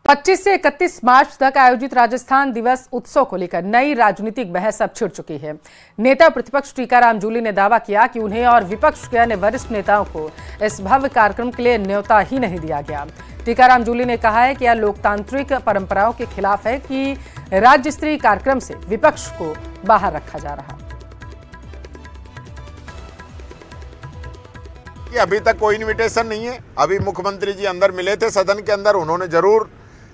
25 से 31 मार्च तक आयोजित राजस्थान दिवस उत्सव को लेकर नई राजनीतिक बहस अब छिड़ चुकी है। नेता प्रतिपक्ष टीकाराम जूली ने दावा किया कि उन्हें और विपक्ष के अन्य वरिष्ठ नेताओं को इस भव्य कार्यक्रम के लिए न्योता ही नहीं दिया गया। टीकाराम जूली ने कहा है कि यह लोकतांत्रिक परंपराओं के खिलाफ है कि राज्य स्तरीय कार्यक्रम से विपक्ष को बाहर रखा जा रहा। अभी तक कोई इन्विटेशन नहीं है। अभी मुख्यमंत्री जी अंदर मिले थे सदन के अंदर, उन्होंने जरूर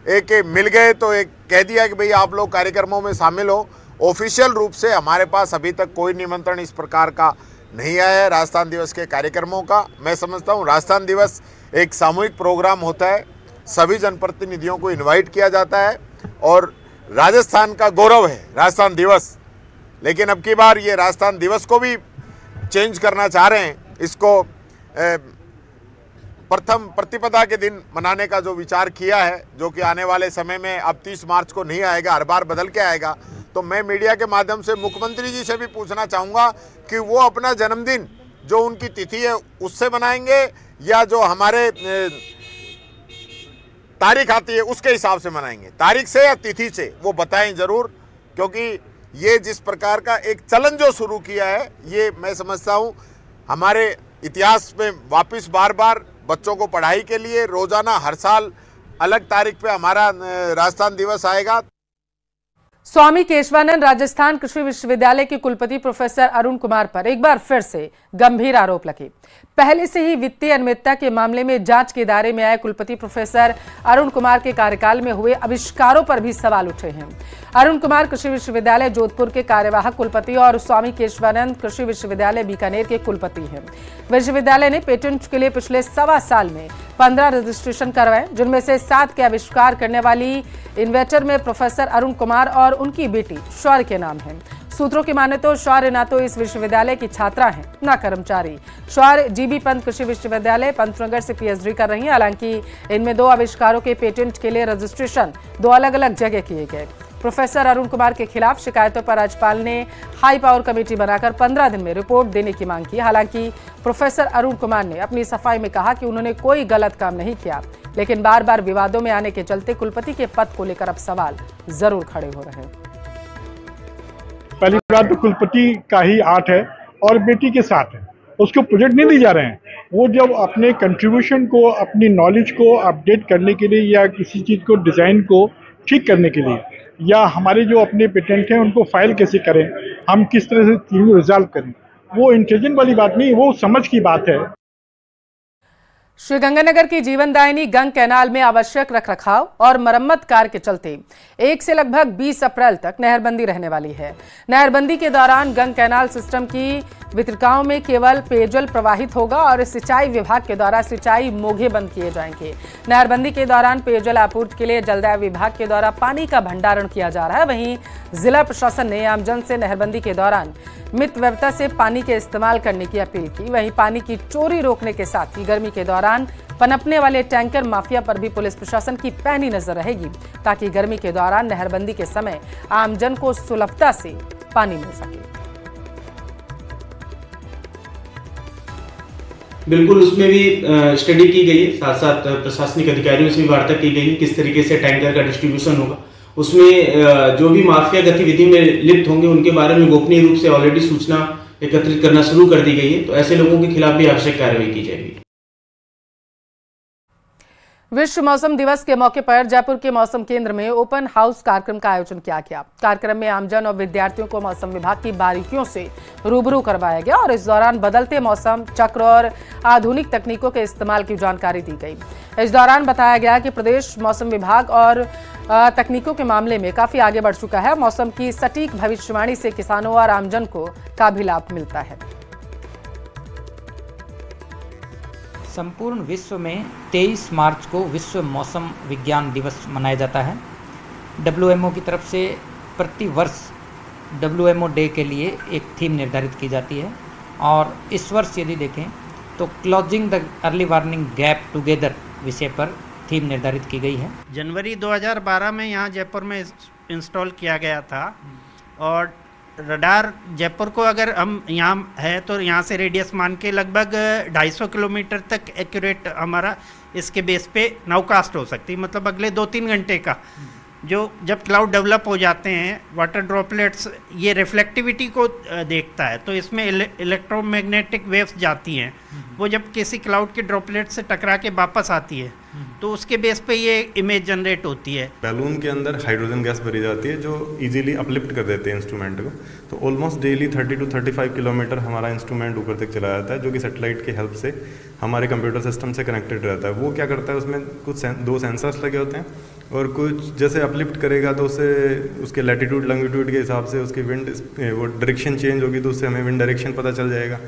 एक मिल गए तो एक कह दिया कि भाई आप लोग कार्यक्रमों में शामिल हो। ऑफिशियल रूप से हमारे पास अभी तक कोई निमंत्रण इस प्रकार का नहीं आया है राजस्थान दिवस के कार्यक्रमों का। मैं समझता हूँ राजस्थान दिवस एक सामूहिक प्रोग्राम होता है, सभी जनप्रतिनिधियों को इन्वाइट किया जाता है और राजस्थान का गौरव है राजस्थान दिवस। लेकिन अब की बार ये राजस्थान दिवस को भी चेंज करना चाह रहे हैं। इसको प्रथम प्रतिपदा के दिन मनाने का जो विचार किया है, जो कि आने वाले समय में अब 30 मार्च को नहीं आएगा, हर बार बदल के आएगा। तो मैं मीडिया के माध्यम से मुख्यमंत्री जी से भी पूछना चाहूँगा कि वो अपना जन्मदिन जो उनकी तिथि है उससे मनाएंगे या जो हमारे तारीख आती है उसके हिसाब से मनाएंगे। तारीख से या तिथि से वो बताएं जरूर, क्योंकि ये जिस प्रकार का एक चलन जो शुरू किया है, ये मैं समझता हूँ हमारे इतिहास में वापस बार बार बच्चों को पढ़ाई के लिए रोजाना हर साल अलग तारीख पे हमारा राजस्थान दिवस आएगा। स्वामी केशवानंद राजस्थान कृषि विश्वविद्यालय के कुलपति प्रोफेसर अरुण कुमार पर एक बार फिर से गंभीर आरोप लगे। पहले से ही वित्तीय अनियमितता के मामले में जांच के दायरे में आए कुलपति प्रोफेसर अरुण कुमार के कार्यकाल में हुए आविष्कारों पर भी सवाल उठे हैं। अरुण कुमार कृषि विश्वविद्यालय जोधपुर के कार्यवाहक कुलपति और स्वामी केशवानंद कृषि विश्वविद्यालय बीकानेर के कुलपति हैं। विश्वविद्यालय ने पेटेंट के लिए पिछले 1.25 साल में 15 रजिस्ट्रेशन करवाए, जिनमें से 7 के आविष्कार करने वाली इन्वेंटर में प्रोफेसर अरुण कुमार और उनकी बेटी शौर्य के नाम है। सूत्रों की माने तो शौर्य न तो इस विश्वविद्यालय की छात्रा हैं न कर्मचारी। शौर्य जीबी पंत कृषि विश्वविद्यालय पंतनगर से पीएचडी कर रही हैं। हालांकि इनमें 2 आविष्कारों के पेटेंट के लिए रजिस्ट्रेशन 2 अलग अलग जगह किए गए। प्रोफेसर अरुण कुमार के खिलाफ शिकायतों पर राज्यपाल ने हाई पावर कमेटी बनाकर 15 दिन में रिपोर्ट देने की मांग की। हालांकि प्रोफेसर अरुण कुमार ने अपनी सफाई में कहा कि उन्होंने कोई गलत काम नहीं किया, लेकिन बार बार विवादों में आने के चलते कुलपति के पद को लेकर अब सवाल जरूर खड़े हो रहे हैं। पहली बात तो कुलपति का ही आर्ट है और बेटी के साथ है, उसको प्रोजेक्ट नहीं दिए जा रहे हैं। वो जब अपने कंट्रीब्यूशन को, अपनी नॉलेज को अपडेट करने के लिए या किसी चीज़ को डिज़ाइन को ठीक करने के लिए, या हमारे जो अपने पेटेंट हैं उनको फाइल कैसे करें, हम किस तरह से चीज़ों को रिजॉल्व करें, वो इंटेलिजेंट वाली बात नहीं, वो समझ की बात है। श्रीगंगानगर की जीवनदायिनी गंग कैनाल में आवश्यक रखरखाव और मरम्मत कार्य के चलते 1 से लगभग 20 अप्रैल तक नहरबंदी रहने वाली है। नहरबंदी के दौरान गंग कैनाल सिस्टम की वितरिकाओं में केवल पेयजल प्रवाहित होगा और सिंचाई विभाग के द्वारा सिंचाई मोघे बंद किए जाएंगे। नहरबंदी के दौरान पेयजल आपूर्ति के लिए जलदाय विभाग के द्वारा पानी का भंडारण किया जा रहा है। वहीं जिला प्रशासन ने आमजन से नहरबंदी के दौरान मितव्ययता से पानी के इस्तेमाल करने की अपील की। वहीं पानी की चोरी रोकने के साथ ही गर्मी के दौरान पनपने वाले टैंकर माफिया पर भी पुलिस प्रशासन की पैनी नजर रहेगी, ताकि गर्मी के दौरान नहरबंदी के समय आमजन को सुलभता से पानी मिल सके। बिल्कुल, उसमें भी स्टडी की गई है, साथ साथ प्रशासनिक अधिकारियों से भी वार्ता की गई है किस तरीके से टैंकर का डिस्ट्रीब्यूशन होगा। उसमें जो भी माफिया गतिविधि में लिप्त होंगे उनके बारे में गोपनीय रूप से ऑलरेडी सूचना एकत्रित करना शुरू कर दी गई है, तो ऐसे लोगों के खिलाफ भी आवश्यक कार्रवाई की जाएगी। विश्व मौसम दिवस के मौके पर जयपुर के मौसम केंद्र में ओपन हाउस कार्यक्रम का आयोजन किया गया। कार्यक्रम में आमजन और विद्यार्थियों को मौसम विभाग की बारीकियों से रूबरू करवाया गया और इस दौरान बदलते मौसम चक्र और आधुनिक तकनीकों के इस्तेमाल की जानकारी दी गई। इस दौरान बताया गया कि प्रदेश मौसम विभाग और तकनीकों के मामले में काफी आगे बढ़ चुका है। मौसम की सटीक भविष्यवाणी से किसानों और आमजन को काफी लाभ मिलता है। संपूर्ण विश्व में 23 मार्च को विश्व मौसम विज्ञान दिवस मनाया जाता है। WMO की तरफ से प्रति वर्ष WMO डे के लिए एक थीम निर्धारित की जाती है और इस वर्ष यदि देखें तो closing the early warning gap together विषय पर थीम निर्धारित की गई है। जनवरी 2012 में यहाँ जयपुर में इंस्टॉल किया गया था और रडार जयपुर को अगर हम यहाँ है तो यहाँ से रेडियस मान के लगभग 250 किलोमीटर तक एक्यूरेट हमारा इसके बेस पे नाउकास्ट हो सकती है, मतलब अगले 2-3 घंटे का। जो जब क्लाउड डेवलप हो जाते हैं, वाटर ड्रॉपलेट्स ये रिफ्लेक्टिविटी को देखता है, तो इसमें इलेक्ट्रोमैग्नेटिक वेव्स जाती हैं, वो जब किसी क्लाउड के ड्रॉपलेट से टकरा के वापस आती है तो उसके बेस पे ये इमेज जनरेट होती है। बैलून के अंदर हाइड्रोजन गैस भरी जाती है जो इजीली अपलिफ्ट कर देते हैं इंस्ट्रूमेंट को। तो ऑलमोस्ट डेली 30 to 35 किलोमीटर हमारा इंस्ट्रूमेंट ऊपर तक चला जाता है, जो कि सैटेलाइट की हेल्प से हमारे कंप्यूटर सिस्टम से कनेक्टेड रहता है। वो क्या करता है, उसमें कुछ 2 सेंसर्स लगे होते हैं और कुछ जैसे अपलिफ्ट करेगा तो उससे उसके लैटिट्यूड लॉन्गिट्यूड के हिसाब से उसकी विंड वो डायरेक्शन चेंज होगी, तो उससे हमें विंड डायरेक्शन पता चल जाएगा।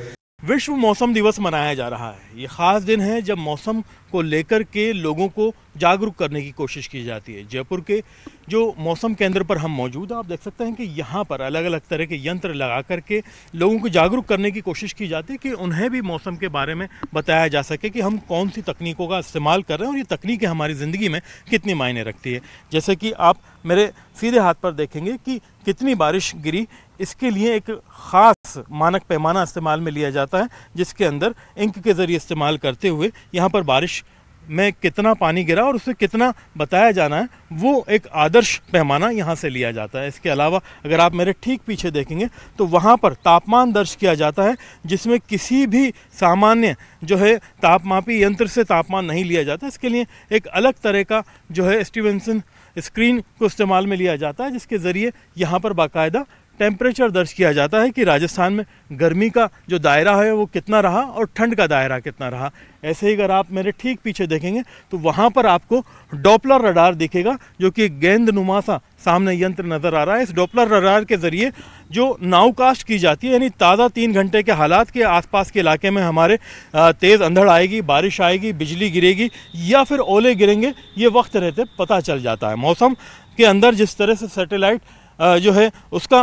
विश्व मौसम दिवस मनाया जा रहा है। ये खास दिन है जब मौसम को लेकर के लोगों को जागरूक करने की कोशिश की जाती है। जयपुर के जो मौसम केंद्र पर हम मौजूद हैं, आप देख सकते हैं कि यहाँ पर अलग अलग तरह के यंत्र लगा करके लोगों को जागरूक करने की कोशिश की जाती है कि उन्हें भी मौसम के बारे में बताया जा सके कि हम कौन सी तकनीकों का इस्तेमाल कर रहे हैं और ये तकनीकें हमारी ज़िंदगी में कितनी मायने रखती है। जैसे कि आप मेरे सीधे हाथ पर देखेंगे कि कितनी बारिश गिरी, इसके लिए एक ख़ास मानक पैमाना इस्तेमाल में लिया जाता है, जिसके अंदर इंक के ज़रिए इस्तेमाल करते हुए यहाँ पर बारिश में कितना पानी गिरा और उसे कितना बताया जाना है, वो एक आदर्श पैमाना यहाँ से लिया जाता है। इसके अलावा अगर आप मेरे ठीक पीछे देखेंगे तो वहाँ पर तापमान दर्ज किया जाता है, जिसमें किसी भी सामान्य जो है तापमापी यंत्र से तापमान नहीं लिया जाता। इसके लिए एक अलग तरह का जो है स्टीवेंसन स्क्रीन को इस्तेमाल में लिया जाता है, जिसके ज़रिए यहाँ पर बाकायदा टेम्परेचर दर्ज किया जाता है कि राजस्थान में गर्मी का जो दायरा है वो कितना रहा और ठंड का दायरा कितना रहा। ऐसे ही अगर आप मेरे ठीक पीछे देखेंगे तो वहाँ पर आपको डॉपलर रडार दिखेगा, जो कि गेंद नुमा सा सामने यंत्र नज़र आ रहा है। इस डॉपलर रडार के ज़रिए जो नाउकास्ट की जाती है, यानी ताज़ा 3 घंटे के हालात के आसपास के इलाके में हमारे तेज़ अंधड़ आएगी, बारिश आएगी, बिजली गिरेगी या फिर ओले गिरेंगे, ये वक्त रहते पता चल जाता है। मौसम के अंदर जिस तरह से सैटेलाइट जो है उसका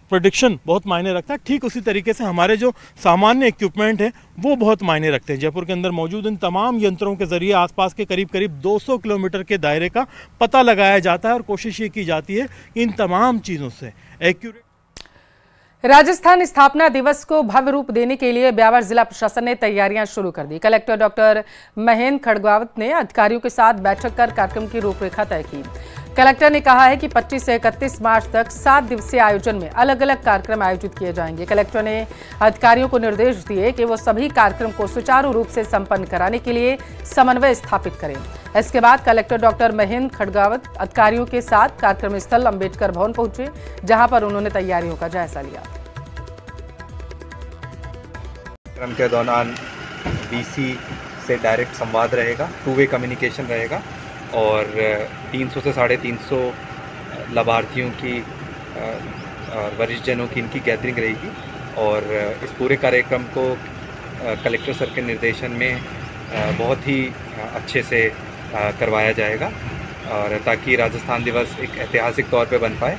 प्रेडिक्शन बहुत मायने रखता है, ठीक उसी तरीके से हमारे जो सामान्य इक्विपमेंट है वो बहुत मायने रखते हैं। जयपुर के अंदर मौजूद इन तमाम यंत्रों के ज़रिए आसपास के करीब 200 किलोमीटर के दायरे का पता लगाया जाता है और कोशिश ये की जाती है कि इन तमाम चीज़ों से एक्यूरेट। राजस्थान स्थापना दिवस को भव्य रूप देने के लिए ब्यावर जिला प्रशासन ने तैयारियां शुरू कर दी। कलेक्टर डॉक्टर महेंद्र खड़गवावत ने अधिकारियों के साथ बैठक कर कार्यक्रम की रूपरेखा तय की। कलेक्टर ने कहा है कि 25 से 31 मार्च तक 7 दिवसीय आयोजन में अलग अलग कार्यक्रम आयोजित किए जाएंगे। कलेक्टर ने अधिकारियों को निर्देश दिए कि वो सभी कार्यक्रम को सुचारू रूप से संपन्न कराने के लिए समन्वय स्थापित करें। इसके बाद कलेक्टर डॉक्टर महेंद्र खड़गवावत अधिकारियों के साथ कार्यक्रम स्थल अंबेडकर भवन पहुंचे, जहां पर उन्होंने तैयारियों का जायजा लिया। कार्यक्रम के दौरान डीसी से डायरेक्ट संवाद रहेगा, 2-वे कम्युनिकेशन रहेगा और 300 से 350 लाभार्थियों की वरिष्ठ जनों की इनकी गैदरिंग रहेगी और इस पूरे कार्यक्रम को कलेक्टर सर के निर्देशन में बहुत ही अच्छे से करवाया जाएगा और ताकि राजस्थान दिवस एक ऐतिहासिक तौर पे बन पाए।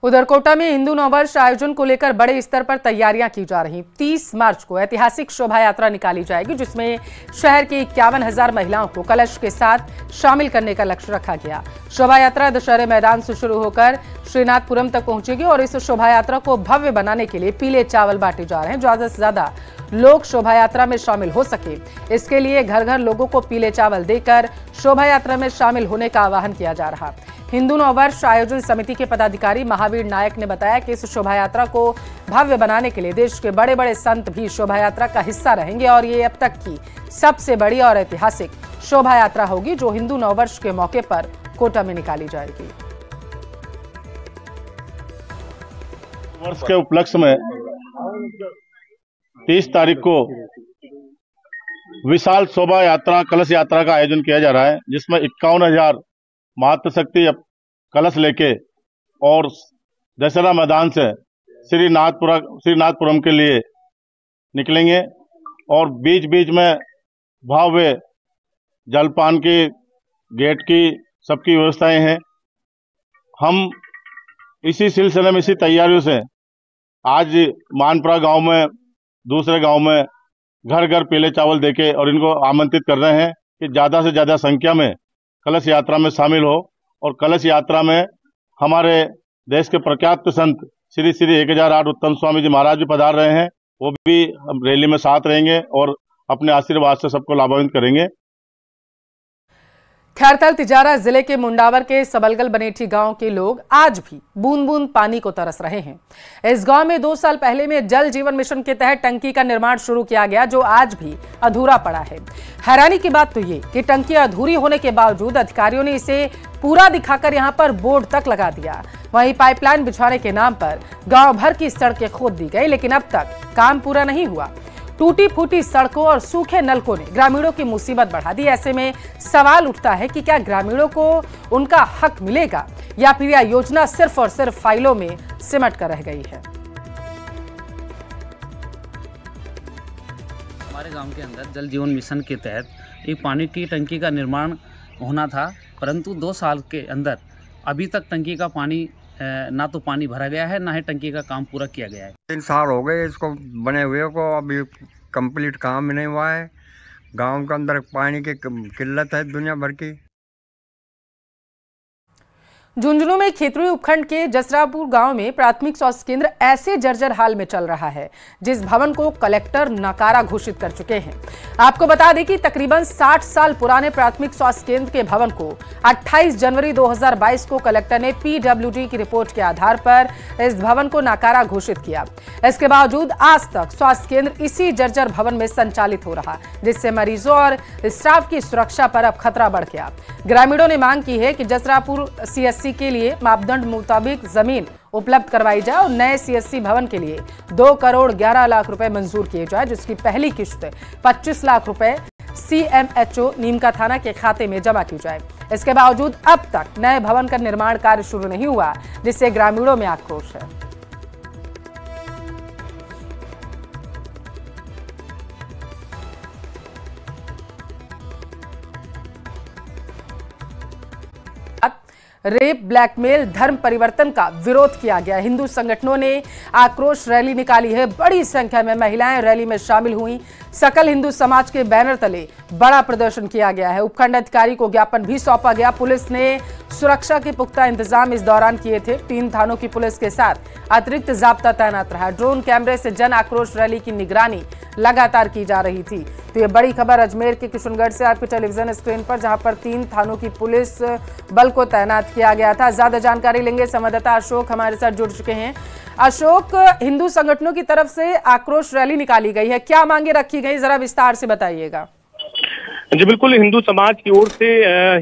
उधर कोटा में हिंदू नववर्ष आयोजन को लेकर बड़े स्तर पर तैयारियां की जा रही। 30 मार्च को ऐतिहासिक शोभा यात्रा निकाली जाएगी, जिसमें शहर की 51,000 महिलाओं को कलश के साथ शामिल करने का लक्ष्य रखा गया। शोभा यात्रा दशहरे मैदान से शुरू होकर श्रीनाथपुरम तक पहुंचेगी और इस शोभा यात्रा को भव्य बनाने के लिए पीले चावल बांटे जा रहे हैं। ज्यादा से ज्यादा लोग शोभा यात्रा में शामिल हो सके, इसके लिए घर घर लोगों को पीले चावल देकर शोभा यात्रा में शामिल होने का आह्वान किया जा रहा। हिंदू नववर्ष आयोजन समिति के पदाधिकारी महावीर नायक ने बताया कि इस शोभा यात्रा को भव्य बनाने के लिए देश के बड़े बड़े संत भी शोभा यात्रा का हिस्सा रहेंगे और ये अब तक की सबसे बड़ी और ऐतिहासिक शोभा यात्रा होगी, जो हिंदू नववर्ष के मौके पर कोटा में निकाली जाएगी। वर्ष के उपलक्ष्य में 30 तारीख को विशाल शोभा यात्रा कलश यात्रा का आयोजन किया जा रहा है, जिसमें 51,000 मातृशक्ति कलश लेके और दशहरा मैदान से श्रीनाथपुरम के लिए निकलेंगे और बीच बीच में भव्य जलपान की गेट की सबकी व्यवस्थाएं हैं। हम इसी सिलसिले में, इसी तैयारियों से आज मानपुरा गांव में, दूसरे गांव में घर घर पीले चावल देके और इनको आमंत्रित कर रहे हैं कि ज्यादा से ज्यादा संख्या में कलश यात्रा में शामिल हो और कलश यात्रा में हमारे देश के प्रख्यात संत श्री श्री 1008 उत्तम स्वामी जी महाराज भी पधार रहे हैं। वो भी रैली में साथ रहेंगे और अपने आशीर्वाद से सबको लाभान्वित करेंगे। खैरथल तिजारा जिले के मुंडावर के सबलगल बनेठी गांव के लोग आज भी बूंद बूंद पानी को तरस रहे हैं। इस गांव में 2 साल पहले में जल जीवन मिशन के तहत टंकी का निर्माण शुरू किया गया, जो आज भी अधूरा पड़ा है। हैरानी की बात तो ये कि टंकी अधूरी होने के बावजूद अधिकारियों ने इसे पूरा दिखाकर यहां पर बोर्ड तक लगा दिया। वहीं पाइपलाइन बिछवाने के नाम पर गांव भर की सड़कें खोद दी गई, लेकिन अब तक काम पूरा नहीं हुआ। टूटी फूटी सड़कों और सूखे नलकों ने ग्रामीणों की मुसीबत बढ़ा दी। ऐसे में सवाल उठता है कि क्या ग्रामीणों को उनका हक मिलेगा या फिर यह योजना सिर्फ और सिर्फ फाइलों में सिमट कर रह गई है। हमारे गांव के अंदर जल जीवन मिशन के तहत एक पानी की टंकी का निर्माण होना था, परंतु 2 साल के अंदर अभी तक टंकी का पानी ना तो पानी भरा गया है, ना ही टंकी का काम पूरा किया गया है। 3 साल हो गए इसको बने हुए को, अभी कंप्लीट काम नहीं हुआ है। गांव के अंदर पानी की किल्लत है दुनिया भर की। झुंझुनू में खेतड़ी उपखंड के जसरापुर गांव में प्राथमिक स्वास्थ्य केंद्र ऐसे जर्जर हाल में चल रहा है जिस भवन को कलेक्टर नकारा घोषित कर चुके हैं। आपको बता दें कि तकरीबन 60 साल पुराने प्राथमिक स्वास्थ्य केंद्र के भवन को 28 जनवरी 2022 को कलेक्टर ने पीडब्ल्यूडी की रिपोर्ट के आधार पर इस भवन को नकारा घोषित किया। इसके बावजूद आज तक स्वास्थ्य केंद्र इसी जर्जर भवन में संचालित हो रहा, जिससे मरीजों और स्टाफ की सुरक्षा पर अब खतरा बढ़ गया। ग्रामीणों ने मांग की है कि जसरापुर सीएससी के लिए मापदंड मुताबिक जमीन उपलब्ध करवाई जाए और नए सीएससी भवन के लिए 2 करोड़ 11 लाख रुपए मंजूर किए जाए, जिसकी पहली किश्त 25 लाख रुपए सीएमएचओ नीमका थाना के खाते में जमा की जाए। इसके बावजूद अब तक नए भवन का निर्माण कार्य शुरू नहीं हुआ, जिससे ग्रामीणों में आक्रोश है। रेप, ब्लैकमेल, धर्म परिवर्तन का विरोध किया गया। हिंदू संगठनों ने आक्रोश रैली निकाली है। बड़ी संख्या में महिलाएं रैली में शामिल हुई। सकल हिंदू समाज के बैनर तले बड़ा प्रदर्शन किया गया है। उपखंड अधिकारी को ज्ञापन भी सौंपा गया। पुलिस ने सुरक्षा के पुख्ता इंतजाम इस दौरान किए थे। 3 थानों की पुलिस के साथ अतिरिक्त जाब्ता तैनात रहा। ड्रोन कैमरे से जन आक्रोश रैली की निगरानी लगातार की जा रही थी। तो ये बड़ी खबर अजमेर के किशनगढ़ से आपके टेलीविजन स्क्रीन पर, जहां पर 3 थानों की पुलिस बल को तैनात किया गया था। ज्यादा जानकारी लेंगे, संवाददाता अशोक हमारे साथ जुड़ चुके हैं। अशोक, हिंदू संगठनों की तरफ से आक्रोश रैली निकाली गई है, क्या मांगे रखी गई, जरा विस्तार से बताइएगा। जी बिल्कुल, हिंदू समाज की ओर से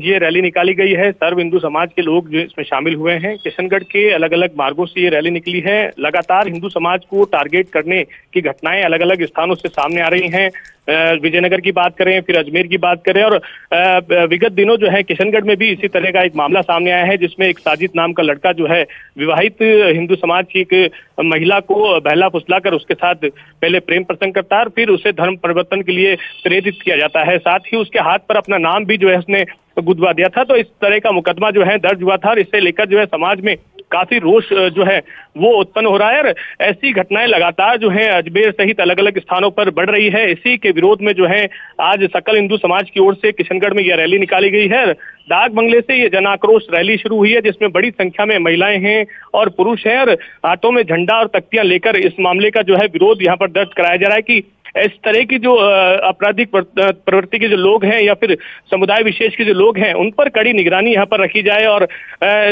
ये रैली निकाली गई है। सर्व हिंदू समाज के लोग जो इसमें शामिल हुए हैं। किशनगढ़ के अलग अलग मार्गों से ये रैली निकली है। लगातार हिंदू समाज को टारगेट करने की घटनाएं अलग अलग स्थानों से सामने आ रही हैं। विजयनगर की बात करें, फिर अजमेर की बात करें, और विगत दिनों जो है किशनगढ़ में भी इसी तरह का एक मामला सामने आया है, जिसमें एक साजिद नाम का लड़का जो है विवाहित हिंदू समाज की एक महिला को बहला फुसला कर उसके साथ पहले प्रेम प्रसंग करता है और फिर उसे धर्म परिवर्तन के लिए प्रेरित किया जाता है। साथ ही उसके हाथ पर अपना नाम भी जो है उसने गुदवा दिया था। तो इस तरह का मुकदमा जो है दर्ज हुआ था और इससे लेकर जो है समाज में काफी रोष जो है वो उत्पन्न हो रहा है। और ऐसी घटनाएं लगातार जो है अजमेर सहित अलग अलग स्थानों पर बढ़ रही है। इसी के विरोध में जो है आज सकल हिंदू समाज की ओर से किशनगढ़ में यह रैली निकाली गई है। डाक बंगले से ये जन आक्रोश रैली शुरू हुई है, जिसमें बड़ी संख्या में महिलाएं हैं और पुरुष हैं, और हाथों में झंडा और तख्तियां लेकर इस मामले का जो है विरोध यहाँ पर दर्ज कराया जा रहा है कि इस तरह की जो आपराधिक प्रवृत्ति के जो लोग हैं या फिर समुदाय विशेष के जो लोग हैं उन पर कड़ी निगरानी यहाँ पर रखी जाए। और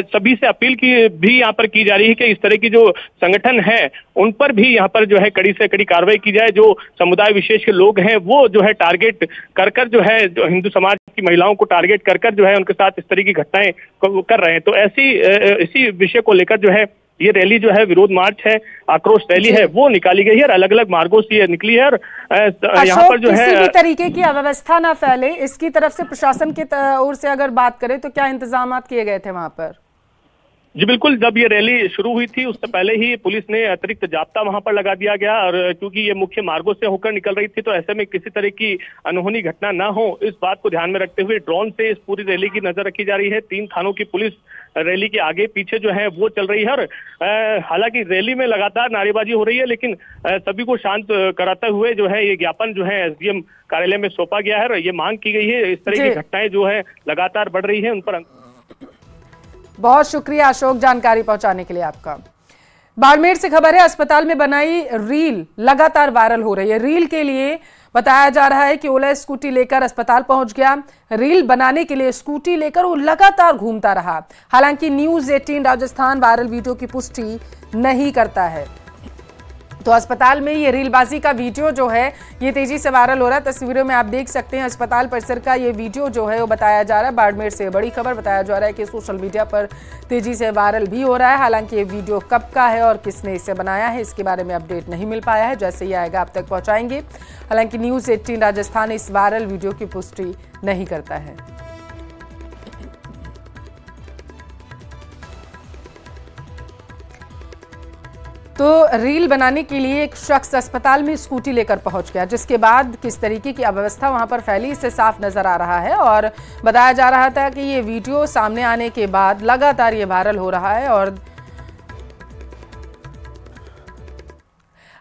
सभी से अपील की भी यहाँ पर की जा रही है कि इस तरह की जो संगठन है उन पर भी यहाँ पर जो है कड़ी से कड़ी कार्रवाई की जाए। जो समुदाय विशेष के लोग हैं वो जो है टारगेट कर जो है जो हिंदू समाज की महिलाओं को टारगेट कर जो है उनके साथ इस तरह की घटनाएं कर रहे हैं। तो इसी विषय को लेकर जो है ये रैली जो है विरोध मार्च है, आक्रोश रैली है, वो निकाली गई है और अलग अलग मार्गों से ये निकली है। और यहाँ पर जो है किसी भी तरीके की अव्यवस्था ना फैले, इसकी तरफ से प्रशासन की ओर से अगर बात करें तो क्या इंतजाम किए गए थे वहां पर? जी बिल्कुल, जब ये रैली शुरू हुई थी उससे पहले ही पुलिस ने अतिरिक्त जाब्ता वहां पर लगा दिया गया। और क्योंकि ये मुख्य मार्गों से होकर निकल रही थी तो ऐसे में किसी तरह की अनहोनी घटना ना हो, इस बात को ध्यान में रखते हुए ड्रोन से इस पूरी रैली की नजर रखी जा रही है। 3 थानों की पुलिस रैली के आगे पीछे जो है वो चल रही है। और हालांकि रैली में लगातार नारेबाजी हो रही है, लेकिन सभी को शांत कराते हुए जो है ये ज्ञापन जो है एसडीएम कार्यालय में सौंपा गया है। और ये मांग की गई है इस तरह की घटनाएं जो है लगातार बढ़ रही है उन पर बहुत शुक्रिया अशोक, जानकारी पहुंचाने के लिए आपका। बाड़मेर से खबर है, अस्पताल में बनाई रील लगातार वायरल हो रही है। रील के लिए बताया जा रहा है कि ओला स्कूटी लेकर अस्पताल पहुंच गया। रील बनाने के लिए स्कूटी लेकर वो लगातार घूमता रहा। हालांकि न्यूज़ 18 राजस्थान वायरल वीडियो की पुष्टि नहीं करता है। तो अस्पताल में ये रीलबाजी का वीडियो जो है ये तेजी से वायरल हो रहा है। तस्वीरों में आप देख सकते हैं अस्पताल परिसर का ये वीडियो जो है वो बताया जा रहा है। बाड़मेर से बड़ी खबर बताया जा रहा है कि सोशल मीडिया पर तेजी से वायरल भी हो रहा है। हालांकि ये वीडियो कब का है और किसने इसे बनाया है इसके बारे में अपडेट नहीं मिल पाया है। जैसे ही आएगा आप तक पहुंचाएंगे। हालांकि न्यूज़ 18 राजस्थान इस वायरल वीडियो की पुष्टि नहीं करता है। तो रील बनाने के लिए एक शख्स अस्पताल में स्कूटी लेकर पहुंच गया, जिसके बाद किस तरीके की अव्यवस्था वहां पर फैली इससे साफ नजर आ रहा है। और बताया जा रहा था कि ये वीडियो सामने आने के बाद लगातार ये वायरल हो रहा है। और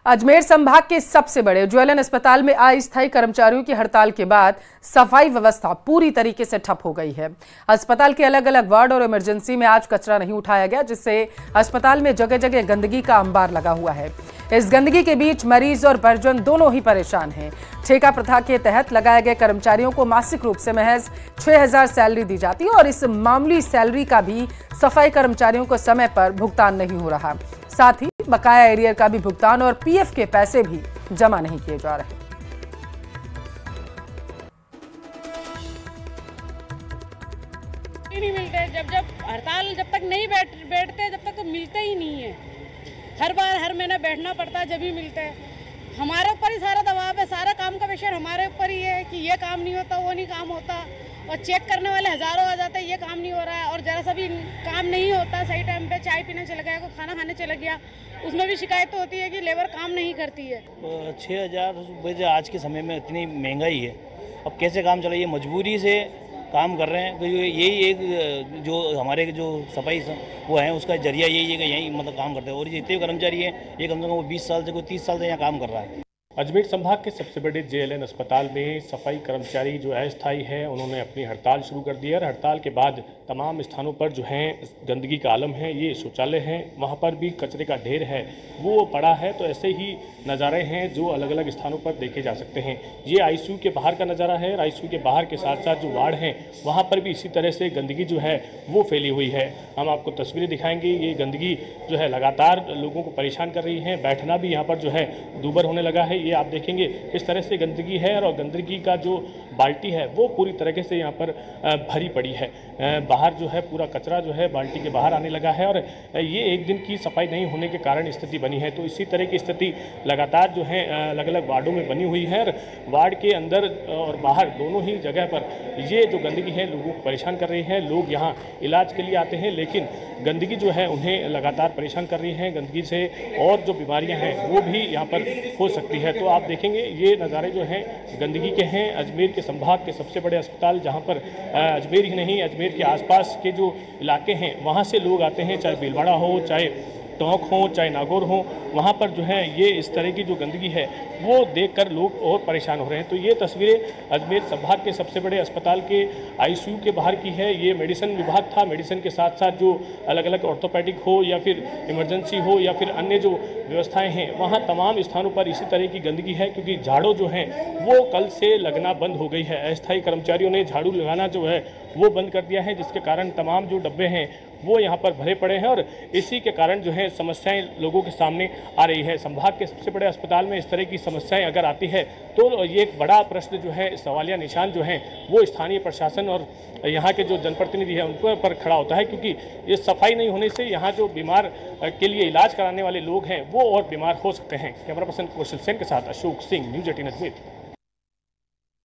अजमेर संभाग के सबसे बड़े ज्वेलन अस्पताल में अस्थायी कर्मचारियों की हड़ताल के बाद सफाई व्यवस्था पूरी तरीके से ठप हो गई है। अस्पताल के अलग अलग वार्ड और इमरजेंसी में आज कचरा नहीं उठाया गया, जिससे अस्पताल में जगह जगह गंदगी का अंबार लगा हुआ है। इस गंदगी के बीच मरीज और परिजन दोनों ही परेशान हैं। ठेका प्रथा के तहत लगाए गए कर्मचारियों को मासिक रूप से महज 6000 सैलरी दी जाती है और इस मामूली सैलरी का भी सफाई कर्मचारियों को समय पर भुगतान नहीं हो रहा। साथ ही बकाया एरियर का भी भुगतान और पीएफ के पैसे भी जमा नहीं किए जा रहे। नहीं मिलते, जब हड़ताल जब तक नहीं बैठते जब तक तो मिलते ही नहीं है। हर बार हर महीना बैठना पड़ता है जब भी मिलते हैं। हमारे ऊपर ही सारा दबाव है, सारा काम का प्रेशर हमारे ऊपर ही है कि ये काम नहीं होता, वो नहीं काम होता। और चेक करने वाले हजारों आ जाते हैं, ये काम नहीं हो रहा है। और जरा सा भी काम नहीं होता सही टाइम पे, चाय पीने चला गया, कोई खाना खाने चला गया, उसमें भी शिकायत तो होती है कि लेबर काम नहीं करती है। 6000 आज के समय में इतनी महंगाई है, अब कैसे काम चला, ये मजबूरी से काम कर रहे हैं। तो यही एक जो हमारे जो सफाई वो है उसका जरिया यही है कि यही मतलब काम करते हैं। और जितने कर्मचारी हैं ये कम से कम 20 साल से कोई 30 साल से यहाँ काम कर रहा है। अजमेर संभाग के सबसे बड़े जेएलएन अस्पताल में सफाई कर्मचारी जो अस्थायी है उन्होंने अपनी हड़ताल शुरू कर दी है। और हड़ताल के बाद तमाम स्थानों पर जो है गंदगी का आलम है, ये शौचालय हैं, वहाँ पर भी कचरे का ढेर है वो पड़ा है। तो ऐसे ही नज़ारे हैं जो अलग अलग स्थानों पर देखे जा सकते हैं। ये आईसीयू के बाहर का नज़ारा है। आईसीयू के बाहर के साथ साथ जो वार्ड हैं वहाँ पर भी इसी तरह से गंदगी जो है वो फैली हुई है। हम आपको तस्वीरें दिखाएंगे। ये गंदगी जो है लगातार लोगों को परेशान कर रही है। बैठना भी यहाँ पर जो है दूभर होने लगा है। ये आप देखेंगे किस तरह से गंदगी है और गंदगी का जो बाल्टी है वो पूरी तरीके से यहाँ पर भरी पड़ी है। बाहर जो है पूरा कचरा जो है बाल्टी के बाहर आने लगा है। और ये एक दिन की सफाई नहीं होने के कारण स्थिति बनी है। तो इसी तरह की स्थिति लगातार जो है अलग अलग वार्डों में बनी हुई है। और वार्ड के अंदर और बाहर दोनों ही जगह पर ये जो गंदगी है लोगों को परेशान कर रही है। लोग यहाँ इलाज के लिए आते हैं लेकिन गंदगी जो है उन्हें लगातार परेशान कर रही है। गंदगी से और जो बीमारियां हैं वो भी यहाँ पर हो सकती है। तो आप देखेंगे ये नज़ारे जो हैं गंदगी के हैं। अजमेर के संभाग के सबसे बड़े अस्पताल जहाँ पर अजमेर ही नहीं अजमेर के आसपास के जो इलाके हैं वहाँ से लोग आते हैं, चाहे भीलवाड़ा हो, चाहे टोंक हो, चाहे नागौर हो, वहाँ पर जो है ये इस तरह की जो गंदगी है वो देखकर लोग और परेशान हो रहे हैं। तो ये तस्वीरें अजमेर संभाग के सबसे बड़े अस्पताल के आईसीयू के बाहर की है। ये मेडिसिन विभाग था। मेडिसिन के साथ साथ जो अलग अलग ऑर्थोपेडिक हो या फिर इमरजेंसी हो या फिर अन्य जो व्यवस्थाएं हैं वहाँ तमाम स्थानों पर इसी तरह की गंदगी है। क्योंकि झाड़ू जो है वो कल से लगना बंद हो गई है। अस्थायी कर्मचारियों ने झाड़ू लगाना जो है वो बंद कर दिया है, जिसके कारण तमाम जो डब्बे हैं वो यहाँ पर भरे पड़े हैं। और इसी के कारण जो है समस्याएं लोगों के सामने आ रही है। संभाग के सबसे बड़े अस्पताल में इस तरह की समस्याएं अगर आती है तो ये एक बड़ा प्रश्न जो है, सवालिया निशान जो है वो स्थानीय प्रशासन और यहाँ के जो जनप्रतिनिधि हैं उनके पर खड़ा होता है। क्योंकि ये सफाई नहीं होने से यहाँ जो बीमार के लिए इलाज कराने वाले लोग हैं वो और बीमार हो सकते हैं। कैमरा पर्सन कौशल सेन के साथ अशोक सिंह, न्यूज़ 18 अजमेर।